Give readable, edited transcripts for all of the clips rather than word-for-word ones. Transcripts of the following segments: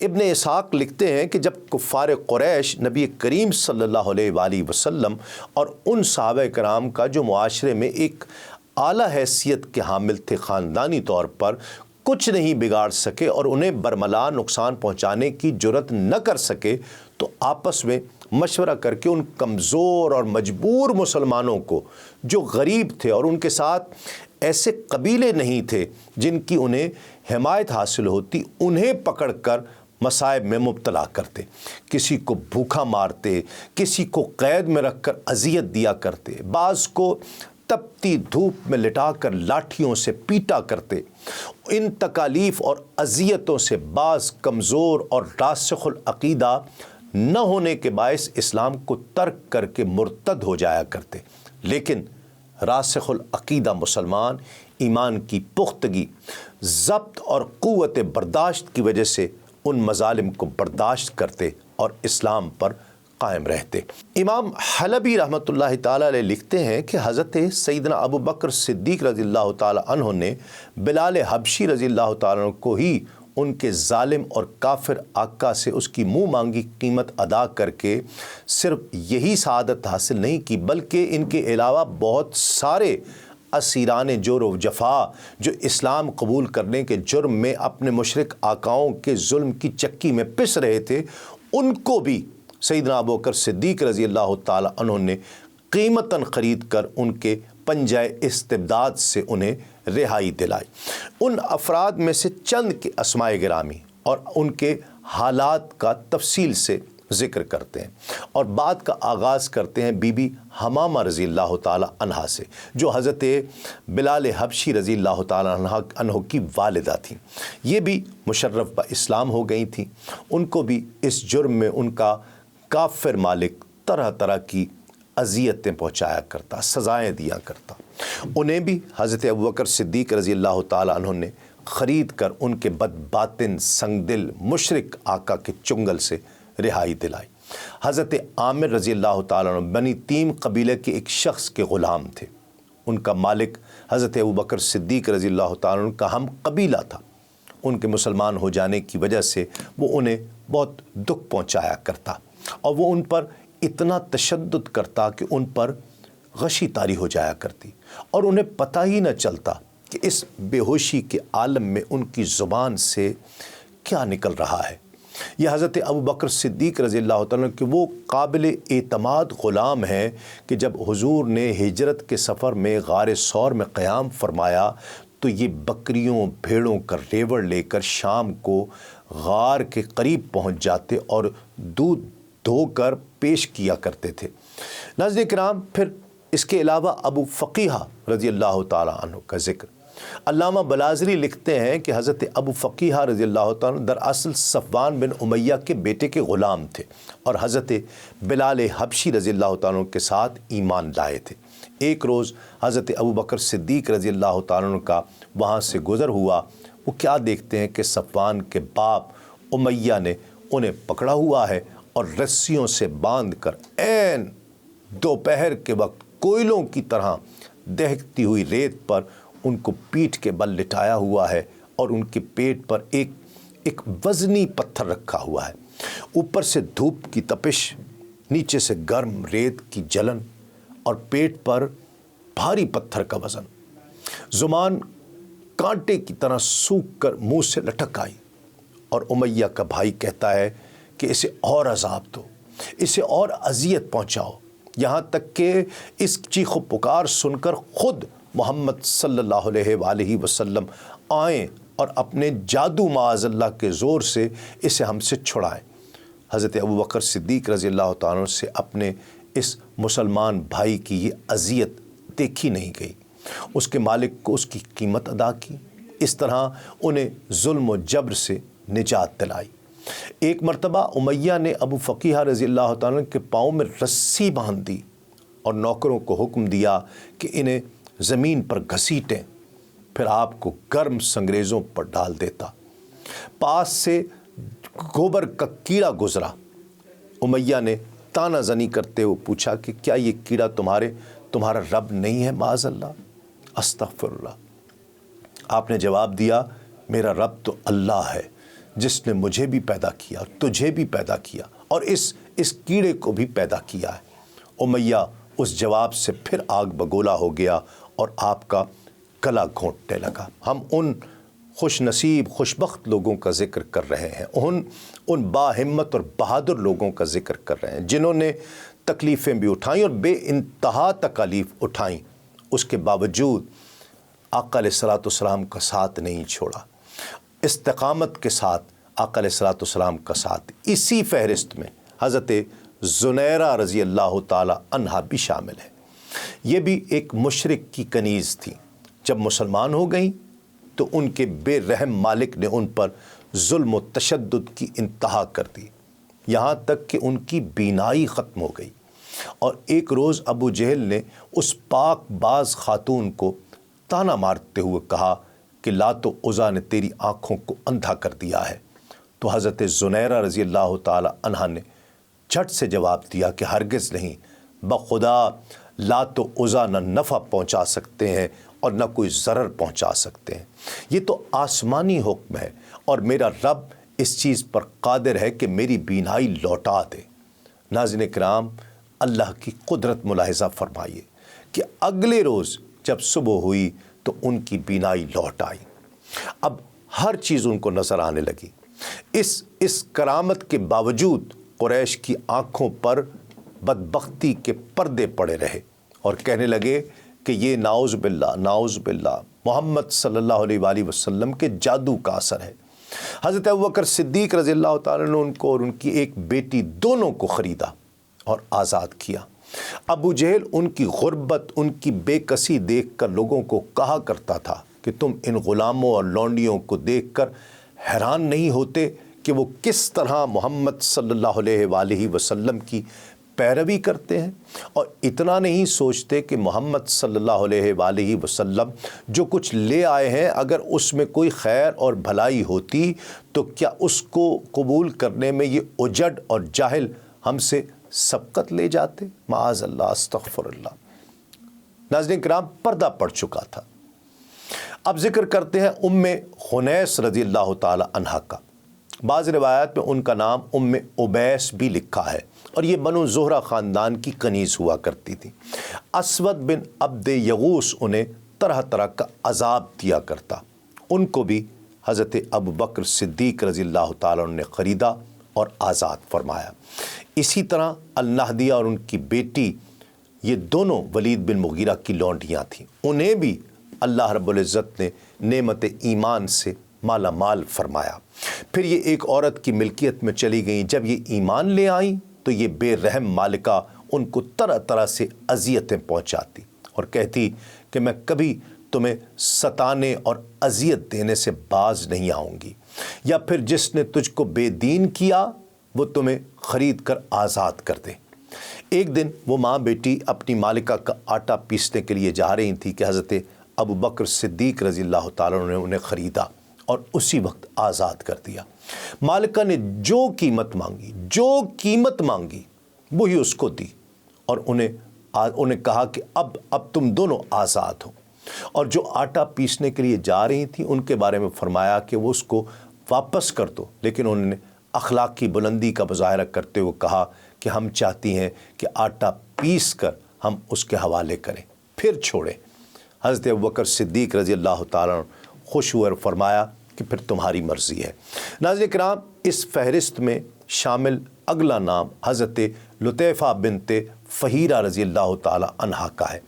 ابن اسحاق لکھتے ہیں کہ جب کفار قریش نبی کریم صلی اللہ علیہ وآلہ وسلم اور ان صحابہ کرام کا جو معاشرے میں ایک اعلیٰ حیثیت کے حامل تھے، خاندانی طور پر کچھ نہیں بگاڑ سکے اور انہیں برملا نقصان پہنچانے کی جرت نہ کر سکے، تو آپس میں مشورہ کر کے ان کمزور اور مجبور مسلمانوں کو جو غریب تھے اور ان کے ساتھ ایسے قبیلے نہیں تھے جن کی انہیں حمایت حاصل ہوتی، انہیں پکڑ کر مصائب میں مبتلا کرتے، کسی کو بھوکا مارتے، کسی کو قید میں رکھ کر اذیت دیا کرتے، بعض کو تپتی دھوپ میں لٹا کر لاٹھیوں سے پیٹا کرتے۔ ان تکالیف اور اذیتوں سے بعض کمزور اور راسخ العقیدہ نہ ہونے کے باعث اسلام کو ترک کر کے مرتد ہو جایا کرتے، لیکن راسخ العقیدہ مسلمان ایمان کی پختگی، ضبط اور قوت برداشت کی وجہ سے ان مظالم کو برداشت کرتے اور اسلام پر قائم رہتے۔ امام حلبی رحمۃ اللہ تعالیٰ علیہ لکھتے ہیں کہ حضرت سیدنا ابو بکر صدیق رضی اللہ تعالیٰ عنہ نے بلال حبشی رضی اللہ تعالیٰ عنہ کو ہی ان کے ظالم اور کافر آقا سے اس کی منہ مانگی قیمت ادا کر کے صرف یہی سعادت حاصل نہیں کی، بلکہ ان کے علاوہ بہت سارے اسیران جور و جفا جو اسلام قبول کرنے کے جرم میں اپنے مشرک آقاؤں کے ظلم کی چکی میں پس رہے تھے، ان کو بھی سیدنا ابو بکر صدیق رضی اللہ تعالی عنہ نے قیمتاً خرید کر ان کے پنجہ استبداد سے انہیں رہائی دلائی۔ ان افراد میں سے چند کے اسماء گرامی اور ان کے حالات کا تفصیل سے ذکر کرتے ہیں، اور بات کا آغاز کرتے ہیں بی بی حمامہ رضی اللہ تعالی عنہا سے، جو حضرت بلال حبشی رضی اللہ تعالی عنہ کی والدہ تھیں۔ یہ بھی مشرف با اسلام ہو گئی تھیں۔ ان کو بھی اس جرم میں ان کا کافر مالک طرح طرح کی اذیتیں پہنچایا کرتا، سزائیں دیا کرتا۔ انہیں بھی حضرت ابوبکر صدیق رضی اللہ تعالی عنہ نے خرید کر ان کے بد باطن سنگ دل مشرک آقا کے چنگل سے رہائی دلائی۔ حضرت عامر رضی اللہ تعالیٰ عنہ بنی تیم قبیلے کے ایک شخص کے غلام تھے۔ ان کا مالک حضرت ابوبکر صدیق رضی اللہ تعالیٰ عنہ کا ہم قبیلہ تھا۔ ان کے مسلمان ہو جانے کی وجہ سے وہ انہیں بہت دکھ پہنچایا کرتا، اور وہ ان پر اتنا تشدد کرتا کہ ان پر غشی طاری ہو جایا کرتی، اور انہیں پتہ ہی نہ چلتا کہ اس بے ہوشی کے عالم میں ان کی زبان سے کیا نکل رہا ہے۔ یہ حضرت ابوبکر صدیق رضی اللہ تعالیٰ کہ وہ قابل اعتماد غلام ہیں کہ جب حضور نے ہجرت کے سفر میں غار ثور میں قیام فرمایا تو یہ بکریوں بھیڑوں کا ریوڑ لے کر شام کو غار کے قریب پہنچ جاتے اور دودھ دھو کر پیش کیا کرتے تھے۔ ناظرین کرام، پھر اس کے علاوہ ابو فقیہ رضی اللہ تعالیٰ عنہ کا ذکر علامہ بلازری لکھتے ہیں کہ حضرت ابو فقیہ رضی اللہ تعالیٰ دراصل صفوان بن امیہ کے بیٹے کے غلام تھے، اور حضرت بلال حبشی رضی اللہ تعالیٰ کے ساتھ ایمان لائے تھے۔ ایک روز حضرت ابو بکر صدیق رضی اللہ تعالیٰ کا وہاں سے گزر ہوا۔ وہ کیا دیکھتے ہیں کہ صفوان کے باپ امیہ نے انہیں پکڑا ہوا ہے اور رسیوں سے باندھ کر عین دوپہر کے وقت کوئلوں کی طرح دہکتی ہوئی ریت پر ان کو پیٹھ کے بل لٹایا ہوا ہے، اور ان کے پیٹ پر ایک وزنی پتھر رکھا ہوا ہے۔ اوپر سے دھوپ کی تپش، نیچے سے گرم ریت کی جلن، اور پیٹ پر بھاری پتھر کا وزن۔ زبان کانٹے کی طرح سوکھ کر منہ سے لٹک آئی، اور امیہ کا بھائی کہتا ہے کہ اسے اور عذاب دو، اسے اور اذیت پہنچاؤ، یہاں تک کہ اس چیخ و پکار سن کر خود محمد صلی اللہ علیہ وآلہ وسلم آئیں اور اپنے جادو معاذ اللہ کے زور سے اسے ہم سے چھڑائیں۔ حضرت ابوبکر صدیق رضی اللہ تعالیٰ سے اپنے اس مسلمان بھائی کی یہ اذیت دیکھی نہیں گئی، اس کے مالک کو اس کی قیمت ادا کی، اس طرح انہیں ظلم و جبر سے نجات دلائی۔ ایک مرتبہ امیہ نے ابو فقیہ رضی اللہ تعالیٰ کے پاؤں میں رسی باندھ دی اور نوکروں کو حکم دیا کہ انہیں زمین پر گھسیٹیں، پھر آپ کو گرم سنگریزوں پر ڈال دیتا۔ پاس سے گوبر کا کیڑا گزرا۔ امیہ نے تانا زنی کرتے ہوئے پوچھا کہ کیا یہ کیڑا تمہارا رب نہیں ہے؟ معاذ اللہ، استغفر اللہ۔ آپ نے جواب دیا، میرا رب تو اللہ ہے جس نے مجھے بھی پیدا کیا، تجھے بھی پیدا کیا اور اس کیڑے کو بھی پیدا کیا ہے۔ امیہ اس جواب سے پھر آگ بگولا ہو گیا اور آپ کا گلا گھونٹنے لگا۔ ہم ان خوش نصیب خوشبخت لوگوں کا ذکر کر رہے ہیں، ان باہمت اور بہادر لوگوں کا ذکر کر رہے ہیں جنہوں نے تکلیفیں بھی اٹھائیں اور بے انتہا تکالیف اٹھائیں، اس کے باوجود آقا علیہ الصلوۃ والسلام کا ساتھ نہیں چھوڑا، استقامت کے ساتھ آقا علیہ الصلوۃ والسلام کا ساتھ۔ اسی فہرست میں حضرت زنیرہ رضی اللہ تعالی عنہا بھی شامل ہے۔ یہ بھی ایک مشرک کی کنیز تھی، جب مسلمان ہو گئیں تو ان کے بے رحم مالک نے ان پر ظلم و تشدد کی انتہا کر دی، یہاں تک کہ ان کی بینائی ختم ہو گئی۔ اور ایک روز ابو جہل نے اس پاک باز خاتون کو تانا مارتے ہوئے کہا کہ لات و عزیٰ نے تیری آنکھوں کو اندھا کر دیا ہے، تو حضرت زنیرہ رضی اللہ تعالی عنہا نے جھٹ سے جواب دیا کہ ہرگز نہیں، بخدا لات و عزیٰ نہ نفع پہنچا سکتے ہیں اور نہ کوئی ضرر پہنچا سکتے ہیں، یہ تو آسمانی حکم ہے اور میرا رب اس چیز پر قادر ہے کہ میری بینائی لوٹا دے۔ ناظرین کرام، اللہ کی قدرت ملاحظہ فرمائیے کہ اگلے روز جب صبح ہوئی تو ان کی بینائی لوٹ آئی، اب ہر چیز ان کو نظر آنے لگی۔ اس کرامت کے باوجود قریش کی آنکھوں پر بدبختی کے پردے پڑے رہے اور کہنے لگے کہ یہ نعوذ باللہ محمد صلی اللہ علیہ وآلہ وسلم کے جادو کا اثر ہے۔ حضرت ابوبکر صدیق رضی اللہ تعالیٰ نے ان کو اور ان کی ایک بیٹی دونوں کو خریدا اور آزاد کیا۔ ابو جہل ان کی غربت، ان کی بے کسی دیکھ کر لوگوں کو کہا کرتا تھا کہ تم ان غلاموں اور لونڈیوں کو دیکھ کر حیران نہیں ہوتے کہ وہ کس طرح محمد صلی اللہ علیہ وآلہ وسلم کی پیروی کرتے ہیں، اور اتنا نہیں سوچتے کہ محمد صلی اللہ علیہ وآلہ وسلم جو کچھ لے آئے ہیں اگر اس میں کوئی خیر اور بھلائی ہوتی تو کیا اس کو قبول کرنے میں یہ اجڑ اور جاہل ہم سے سبقت لے جاتے؟ معاذ اللہ، استغفر اللہ۔ ناظرین کرام، پردہ پڑ چکا تھا۔ اب ذکر کرتے ہیں خنیس رضی اللہ تعالی عنہا کا۔ بعض روایات میں ان کا نام عبیس بھی لکھا ہے اور یہ بنو زہرہ خاندان کی کنیز ہوا کرتی تھی۔ اسود بن عبد یغوث انہیں طرح طرح کا عذاب دیا کرتا، ان کو بھی حضرت ابو بکر صدیق رضی اللہ تعالیٰ عنہ نے خریدا اور آزاد فرمایا۔ اسی طرح النہدیہ اور ان کی بیٹی، یہ دونوں ولید بن مغیرہ کی لونڈیاں تھیں، انہیں بھی اللہ رب العزت نے نعمت ایمان سے مالا مال فرمایا۔ پھر یہ ایک عورت کی ملکیت میں چلی گئیں۔ جب یہ ایمان لے آئیں تو یہ بے رحم مالکہ ان کو طرح طرح سے اذیتیں پہنچاتی اور کہتی کہ میں کبھی تمہیں ستانے اور اذیت دینے سے باز نہیں آؤں گی، یا پھر جس نے تجھ کو بے دین کیا وہ تمہیں خرید کر آزاد کر دے۔ ایک دن وہ ماں بیٹی اپنی مالکہ کا آٹا پیسنے کے لیے جا رہی تھی کہ حضرت ابو بکر صدیق رضی اللہ تعالیٰ نے انہیں خریدا اور اسی وقت آزاد کر دیا۔ مالکہ نے جو قیمت مانگی وہی اس کو دی اور انہیں کہا کہ اب تم دونوں آزاد ہو، اور جو آٹا پیسنے کے لیے جا رہی تھیں ان کے بارے میں فرمایا کہ وہ اس کو واپس کر دو، لیکن انہوں نے اخلاقی بلندی کا مظاہرہ کرتے ہوئے کہا کہ ہم چاہتی ہیں کہ آٹا پیس کر ہم اس کے حوالے کریں، پھر چھوڑیں۔ حضرت ابوبکر صدیق رضی اللہ تعالیٰ خوش ہوئے اور فرمایا کہ پھر تمہاری مرضی ہے۔ ناظرین کرام، اس فہرست میں شامل اگلا نام حضرت لطیفہ بنت فہیرہ رضی اللہ تعالی عنہا کا ہے،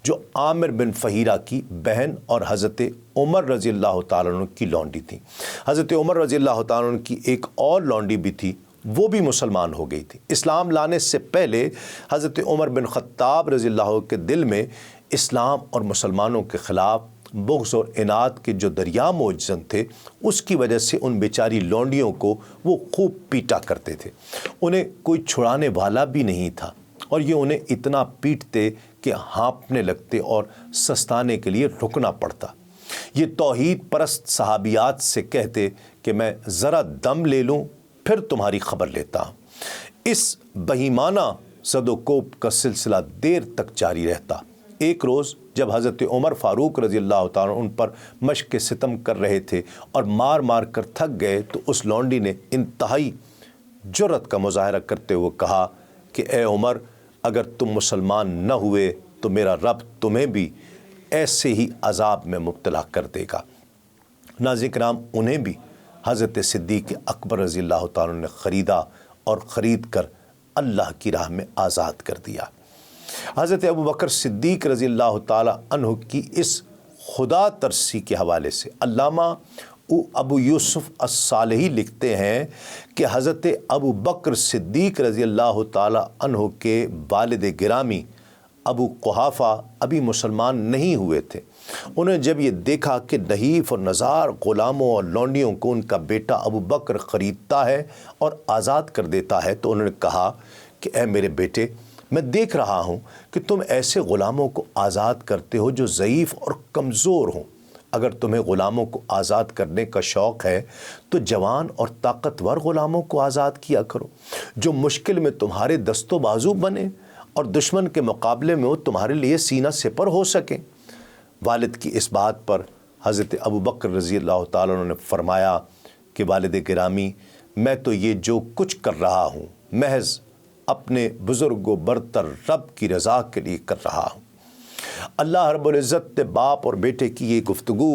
جو عامر بن فہیرہ کی بہن اور حضرت عمر رضی اللہ تعالیٰ عنہ کی لونڈی تھی۔ حضرت عمر رضی اللہ تعالیٰ عنہ کی ایک اور لونڈی بھی تھی، وہ بھی مسلمان ہو گئی تھی۔ اسلام لانے سے پہلے حضرت عمر بن خطاب رضی اللہ عنہ کے دل میں اسلام اور مسلمانوں کے خلاف بغض اور عناد کے جو دریا موجزن تھے، اس کی وجہ سے ان بیچاری لونڈیوں کو وہ خوب پیٹا کرتے تھے۔ انہیں کوئی چھڑانے والا بھی نہیں تھا اور یہ انہیں اتنا پیٹتے کہ ہانپنے لگتے اور سستانے کے لیے رکنا پڑتا۔ یہ توحید پرست صحابیات سے کہتے کہ میں ذرا دم لے لوں پھر تمہاری خبر لیتا ہوں۔ اس بہیمانہ زد و کوب کا سلسلہ دیر تک جاری رہتا۔ ایک روز جب حضرت عمر فاروق رضی اللہ تعالیٰ ان پر مشق ستم کر رہے تھے اور مار مار کر تھک گئے تو اس لونڈی نے انتہائی جرأت کا مظاہرہ کرتے ہوئے کہا کہ اے عمر، اگر تم مسلمان نہ ہوئے تو میرا رب تمہیں بھی ایسے ہی عذاب میں مبتلا کر دے گا۔ ناظرین کرام، انہیں بھی حضرت صدیق اکبر رضی اللہ تعالیٰ نے خریدا اور خرید کر اللہ کی راہ میں آزاد کر دیا۔ حضرت ابوبکر صدیق رضی اللہ تعالیٰ عنہ کی اس خدا ترسی کے حوالے سے علامہ ابو یوسف الصالحی لکھتے ہیں کہ حضرت ابوبکر صدیق رضی اللہ تعالیٰ عنہ کے والد گرامی ابو قحافہ ابھی مسلمان نہیں ہوئے تھے۔ انہیں جب یہ دیکھا کہ نحیف اور نزار غلاموں اور لونڈیوں کو ان کا بیٹا ابو بکر خریدتا ہے اور آزاد کر دیتا ہے، تو انہوں نے کہا کہ اے میرے بیٹے، میں دیکھ رہا ہوں کہ تم ایسے غلاموں کو آزاد کرتے ہو جو ضعیف اور کمزور ہوں۔ اگر تمہیں غلاموں کو آزاد کرنے کا شوق ہے تو جوان اور طاقتور غلاموں کو آزاد کیا کرو، جو مشکل میں تمہارے دست و بازو بنے اور دشمن کے مقابلے میں وہ تمہارے لیے سینہ سپر ہو سکیں۔ والد کی اس بات پر حضرت ابوبکر رضی اللہ تعالیٰ عنہ نے فرمایا کہ والد گرامی، میں تو یہ جو کچھ کر رہا ہوں محض اپنے بزرگ و برتر رب کی رضا کے لیے کر رہا ہوں۔ اللہ رب العزت نے باپ اور بیٹے کی یہ گفتگو،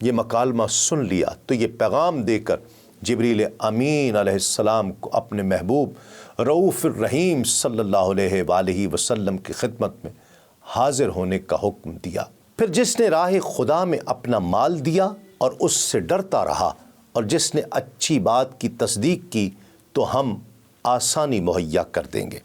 یہ مکالمہ سن لیا تو یہ پیغام دے کر جبریل امین علیہ السلام کو اپنے محبوب رؤوف الرحیم صلی اللہ علیہ وآلہ وسلم کی خدمت میں حاضر ہونے کا حکم دیا۔ پھر جس نے راہ خدا میں اپنا مال دیا اور اس سے ڈرتا رہا، اور جس نے اچھی بات کی تصدیق کی، تو ہم آسانی مہیا کر دیں گے۔